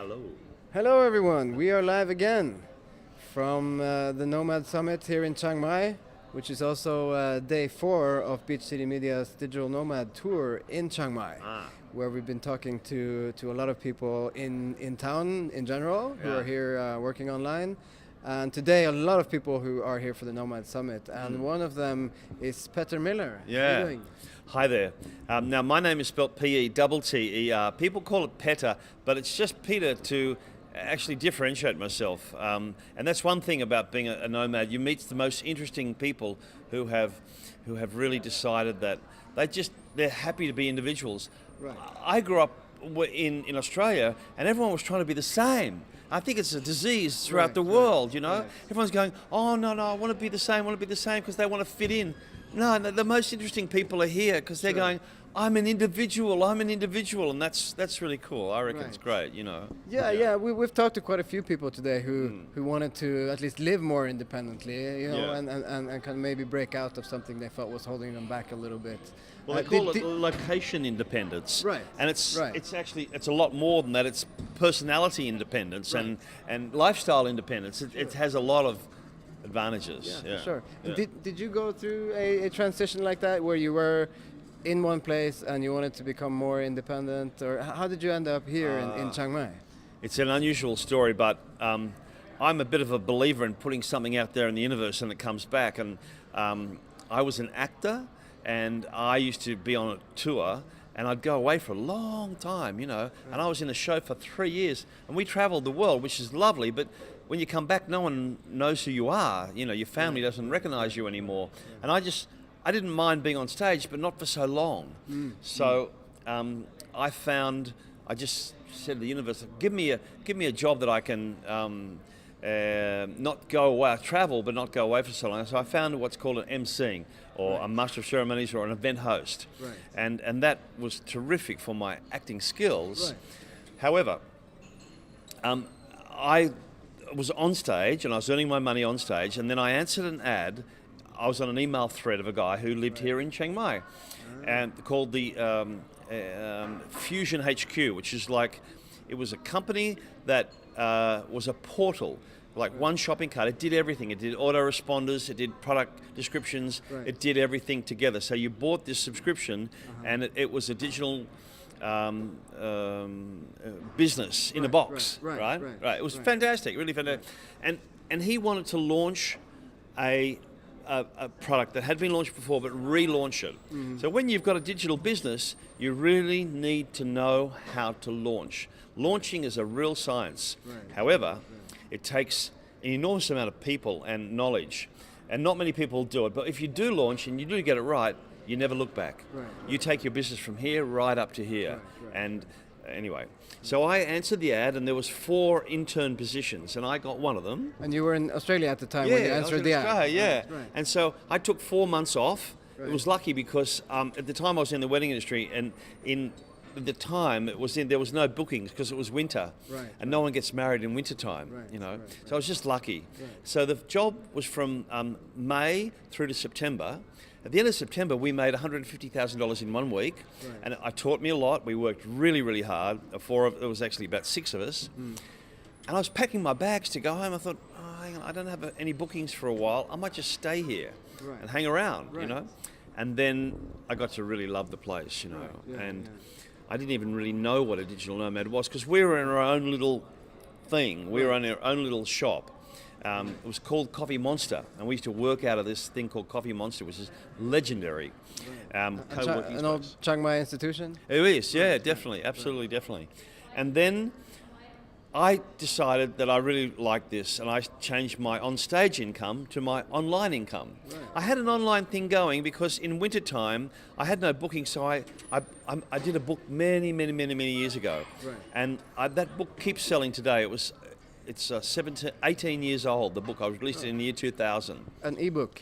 Hello. Hello everyone, we are live again from the Nomad Summit here in Chiang Mai, which is also day 4 of Beach City Media's Digital Nomad Tour in Chiang Mai, where we've been talking to a lot of people in town in general who are here working online. And today a lot of people who are here for the Nomad Summit, and one of them is Petter Miller. Yeah. How are you doing? Hi there. Now my name is spelt P-E-T-T-E-R. People call it Petter, but it's just Peter to actually differentiate myself. And that's one thing about being a nomad. You meet the most interesting people who have really decided that they're happy to be individuals. Right. I grew up in Australia, and everyone was trying to be the same. I think it's a disease throughout the world, you know. Right. Everyone's going, oh, no, I want to be the same, because they want to fit in. No, the most interesting people are here because they're going, I'm an individual, and that's really cool. I reckon it's great, you know. Yeah. We've talked to quite a few people today who wanted to at least live more independently, you know, and kind of maybe break out of something they felt was holding them back a little bit. Well, they call it location independence, right? And it's actually a lot more than that. It's personality independence and lifestyle independence. It has a lot of advantages. Yeah, for sure. Yeah. Did you go through a transition like that where you were in one place and you wanted to become more independent, or how did you end up here in Chiang Mai? It's an unusual story, but I'm a bit of a believer in putting something out there in the universe and it comes back. And I was an actor, and I used to be on a tour, and I'd go away for a long time, you know, and I was in a show for 3 years, and we traveled the world, which is lovely, but when you come back, no one knows who you are, you know, your family doesn't recognize you anymore. And I didn't mind being on stage, but not for so long. So I just said to the universe, give me a job that I can not go away, travel, but not go away for so long. So I found what's called an emceeing, or a master of ceremonies, or an event host. Right. And that was terrific for my acting skills. Right. However, I was on stage and I was earning my money on stage, and then I answered an ad. I was on an email thread of a guy who lived here in Chiang Mai, and called the Fusion HQ, which is it was a company that was a portal, like one shopping cart. It did everything. It did autoresponders, it did product descriptions, it did everything together. So you bought this subscription, and it was a digital business in a box, right? It was fantastic, really fantastic. And he wanted to launch a product that had been launched before, but relaunch it. So when you've got a digital business, you really need to know how to launch. Launching is a real science. However, it takes an enormous amount of people and knowledge, and not many people do it. But if you do launch and you do get it right, you never look back. You take your business from here right up to here. And anyway, so I answered the ad, and there was 4 intern positions, and I got one of them. And you were in Australia at the time when you answered the ad. Australia, And so I took 4 months off. It was lucky because at the time I was in the wedding industry, and at the time there was no bookings because it was winter, and no one gets married in winter time, you know. So I was just lucky. So the job was from May through to September. At the end of September, we made $150,000 in 1 week, and it taught me a lot. We worked really, really hard. There was actually about 6 of us, and I was packing my bags to go home. I thought, hang on, I don't have any bookings for a while. I might just stay here and hang around, you know. And then I got to really love the place, you know, I didn't even really know what a digital nomad was, because we were in our own little thing. We were in our own little shop. It was called Coffee Monster, and we used to work out of this thing called Coffee Monster, which is legendary. Co-working an old Chiang Mai institution? It is, yeah, definitely, absolutely, definitely. And then I decided that I really liked this, and I changed my on-stage income to my online income. I had an online thing going because in wintertime I had no booking, so I did a book many years ago, and that book keeps selling today. It's 18 years old, the book. I released it in the year 2000. An ebook?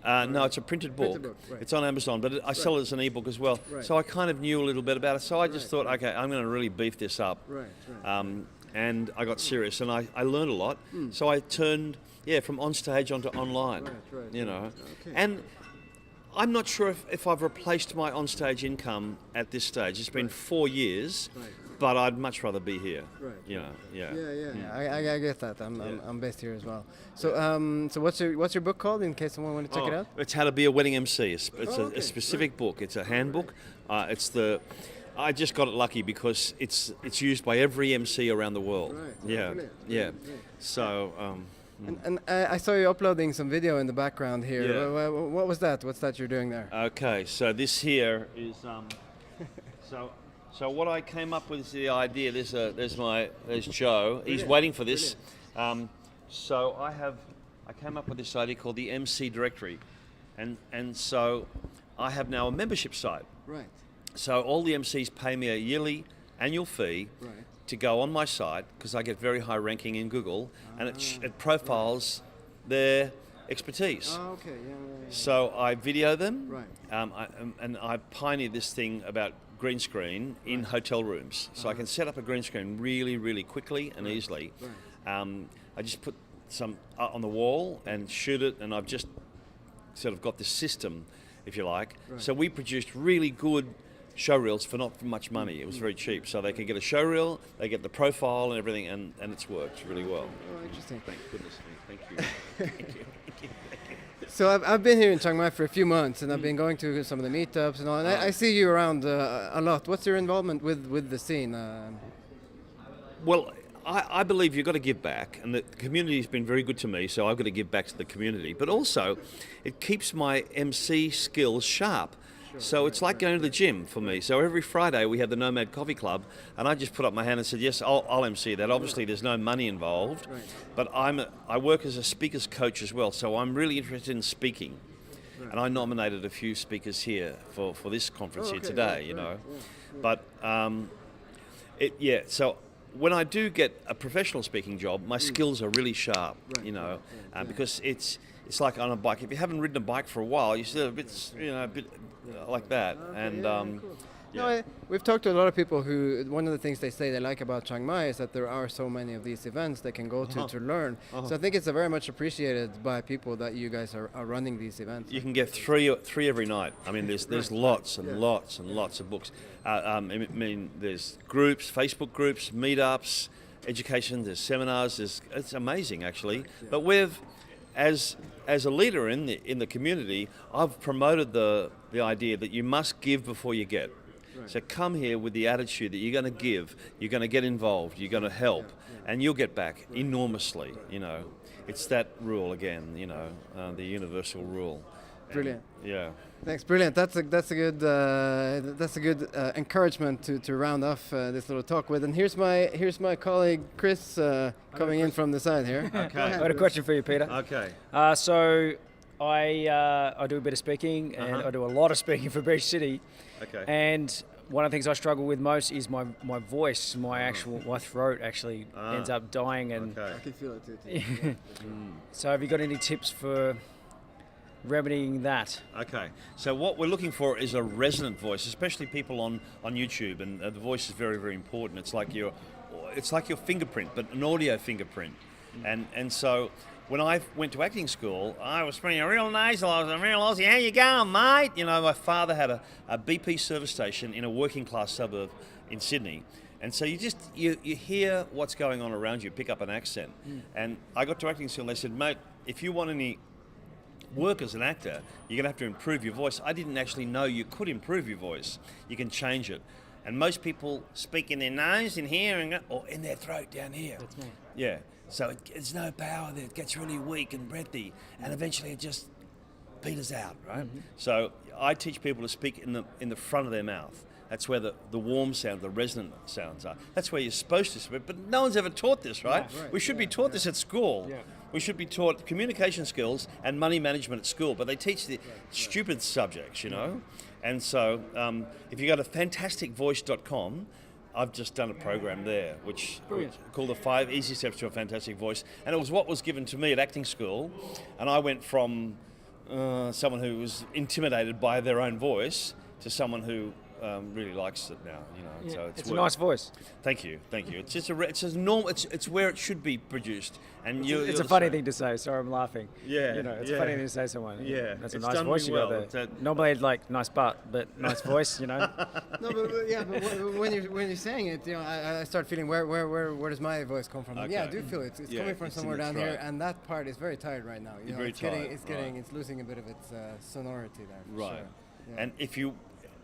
No, it's a printed book. It's on Amazon, but I sell it as an ebook as well. So I kind of knew a little bit about it. So I just thought, okay, I'm going to really beef this up. And I got serious, and I learned a lot. So I turned, from on stage onto online, you know. And I'm not sure if I've replaced my on-stage income at this stage. It's been 4 years. but I'd much rather be here. Right. You know, yeah. I get that. I'm based here as well. So so what's your book called, in case someone want to check it out? It's How to Be a Wedding MC. It's a specific book. It's a handbook. I just got it lucky because it's used by every MC around the world. Right. Yeah, yeah. So. And I saw you uploading some video in the background here. Yeah. What was that? What's that you're doing there? Okay, so this here is so what I came up with is the idea. There's Joe. He's waiting for this. So I came up with this idea called the MC directory, and so I have now a membership site. Right. So all the MCs pay me a yearly annual fee. Right. To go on my site, because I get very high ranking in Google, and it profiles their expertise. Oh, okay. Yeah. So I video them, Right. and I pioneered this thing about green screen in hotel rooms. So I can set up a green screen really, really quickly and easily. Right. I just put some on the wall and shoot it, and I've just sort of got this system, if you like. Right. So we produced really good show reels for not much money. It was very cheap, so they can get a show reel, they get the profile and everything, and it's worked really well. Oh, interesting. Thank goodness. Thank you. Thank you. So I've been here in Chiang Mai for a few months, and I've been going to some of the meetups and all. And I see you around a lot. What's your involvement with the scene? Well, I believe you've got to give back, and the community's been very good to me, so I've got to give back to the community. But also, it keeps my MC skills sharp. So it's like going to the gym for me. So every Friday we have the Nomad Coffee Club, and I just put up my hand and said, yes, I'll MC that. Obviously there's no money involved, but I work as a speaker's coach as well, so I'm really interested in speaking. And I nominated a few speakers here for this conference here today, you know. But so when I do get a professional speaking job, my skills are really sharp, you know, because it's like on a bike. If you haven't ridden a bike for a while, you're still a bit like that. Cool. No, we've talked to a lot of people who, one of the things they say they like about Chiang Mai is that there are so many of these events they can go to learn. So I think it's very much appreciated by people that you guys are running these events. You can get three every night. I mean, there's lots and lots and lots of books. I mean, there's groups, Facebook groups, meetups, education, there's seminars. It's amazing, actually. But as a leader in the community, I've promoted the idea that you must give before you get. Right. So come here with the attitude that you're going to give, you're going to get involved, you're going to help, and you'll get back enormously. You know, it's that rule again. You know, the universal rule. Brilliant. Yeah. Thanks. Brilliant. That's a good encouragement to round off this little talk with. And here's my colleague Chris coming in from the side here. Okay. I got a question for you, Peter. Okay. So I do a bit of speaking, and I do a lot of speaking for Beach City. Okay. And one of the things I struggle with most is my voice, my throat actually ends up dying. And I can feel it too. So have you got any tips for remedying that? Okay, so what we're looking for is a resonant voice, especially people on YouTube, and the voice is very, very important. It's like your fingerprint, but an audio fingerprint. And so when I went to acting school, I was speaking real nasal. I was real Aussie. How you going, mate? You know, my father had a BP service station in a working class suburb in Sydney. And so you hear what's going on around you, pick up an accent. And I got to acting school and they said, mate, if you want any work as an actor, you're going to have to improve your voice. I didn't actually know you could improve your voice. You can change it. And most people speak in their nose in here or in their throat down here. That's me. Yeah. So there's no power there. It gets really weak and breathy, and eventually it just peters out, right? So I teach people to speak in the front of their mouth. That's where the warm sound, the resonant sounds are. That's where you're supposed to speak, but no one's ever taught this, right? Yeah, right. We should be taught this at school. Yeah. We should be taught communication skills and money management at school, but they teach the stupid subjects, you know? And so if you go to fantasticvoice.com, I've just done a program there, which called the 5 Easy Steps to a Fantastic Voice. And it was what was given to me at acting school. And I went from someone who was intimidated by their own voice to someone who really likes it now. You know, so it's a nice voice. Thank you. It's just it's normal. It's where it should be produced. And It's a funny thing to say. Sorry, I'm laughing. Yeah, you know, it's yeah. a funny thing to say to someone. Yeah, that's a it's nice done voice you really got there. well. Normally, I'd like nice butt, but nice voice. You know. No, but when you're saying it, you know, I start feeling where does my voice come from? Okay. Yeah, I do feel it. It's coming from it's somewhere in the down throat. here, and that part is very tired right now. You know, very it's getting, tired, it's losing a bit of its sonority there. For Right. Sure. Yeah. And if you,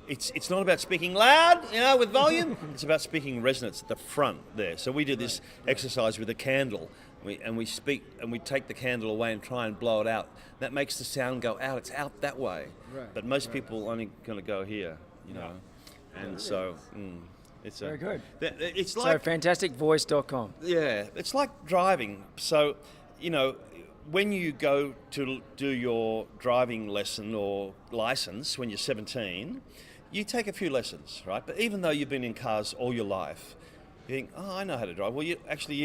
it's not about speaking loud, you know, with volume. It's about speaking resonance at the front there. So we do this exercise with a candle. We speak and we take the candle away and try and blow it out. That makes the sound go out. It's out that way. Right. But most people only going to go here, you know. And so it's Very good. It's So like fantasticvoice.com. yeah, it's like driving. So, you know, when you go to do your driving lesson or license when you're 17, you take a few lessons, right? But even though you've been in cars all your life, you think, oh, I know how to drive. Well, you're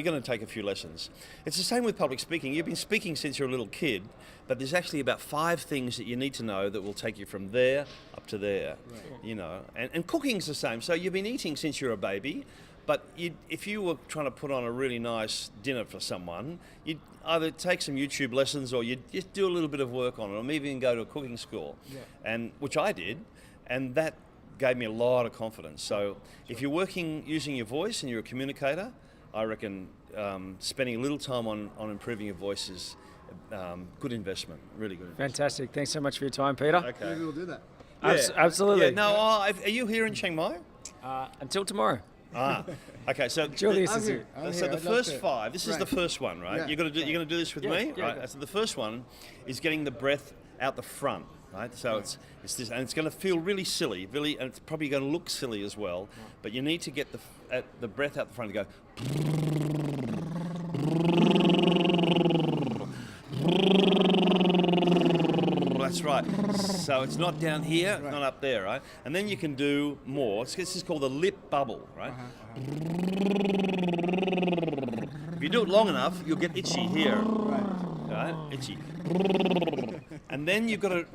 going to take a few lessons. It's the same with public speaking. You've been speaking since you're a little kid, but there's actually about 5 things that you need to know that will take you from there up to there, you know. And cooking's the same. So you've been eating since you're a baby, but if you were trying to put on a really nice dinner for someone, you'd either take some YouTube lessons or you'd just do a little bit of work on it, or maybe even go to a cooking school, and which I did, and that gave me a lot of confidence. So if you're working using your voice and you're a communicator, I reckon spending a little time on improving your voice is good investment, really good investment. Fantastic. Thanks so much for your time, Peter. Okay. Maybe we'll do that. Absolutely. Yeah, no, are you here in Chiang Mai? Until tomorrow. Okay, so Julius is I'm here. here. so the I'd love first to. 5, this is the first one, right? Yeah. You're going to do this with me, yeah, right? okay. So the first one is getting the breath out the front, right? So it's this, and it's going to feel really silly, really, and it's probably going to look silly as well. But you need to get the breath out the front and go. That's right. So it's not down here, not up there, right? And then you can do more. This is called the lip bubble, right? If you do it long enough, you'll get itchy here, right? Itchy. And then you've got to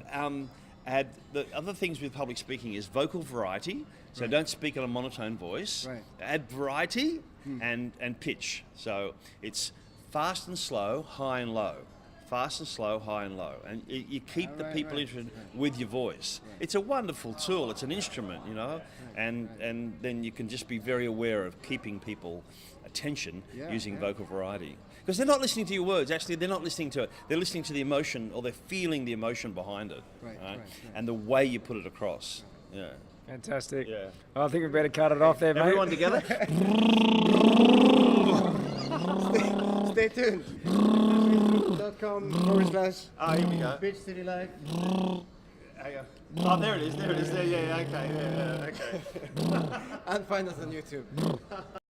add the other things with public speaking is vocal variety. So don't speak in a monotone voice. Right. Add variety and pitch. So it's fast and slow, high and low. Fast and slow, high and low. And you keep the people interested with your voice. It's a wonderful tool. It's an instrument, you know, and then you can just be very aware of keeping people attention using vocal variety. Because they're not listening to your words. Actually, they're not listening to it. They're listening to the emotion, or they're feeling the emotion behind it. Right. And the way you put it across. Yeah. Fantastic. Yeah. Well, I think we better cut it off there, mate. Everyone together? Stay tuned. Facebook.com/. Here we go. Beach City Life. Oh, there it is. There it is. Yeah, okay. Yeah, okay. And find us on YouTube.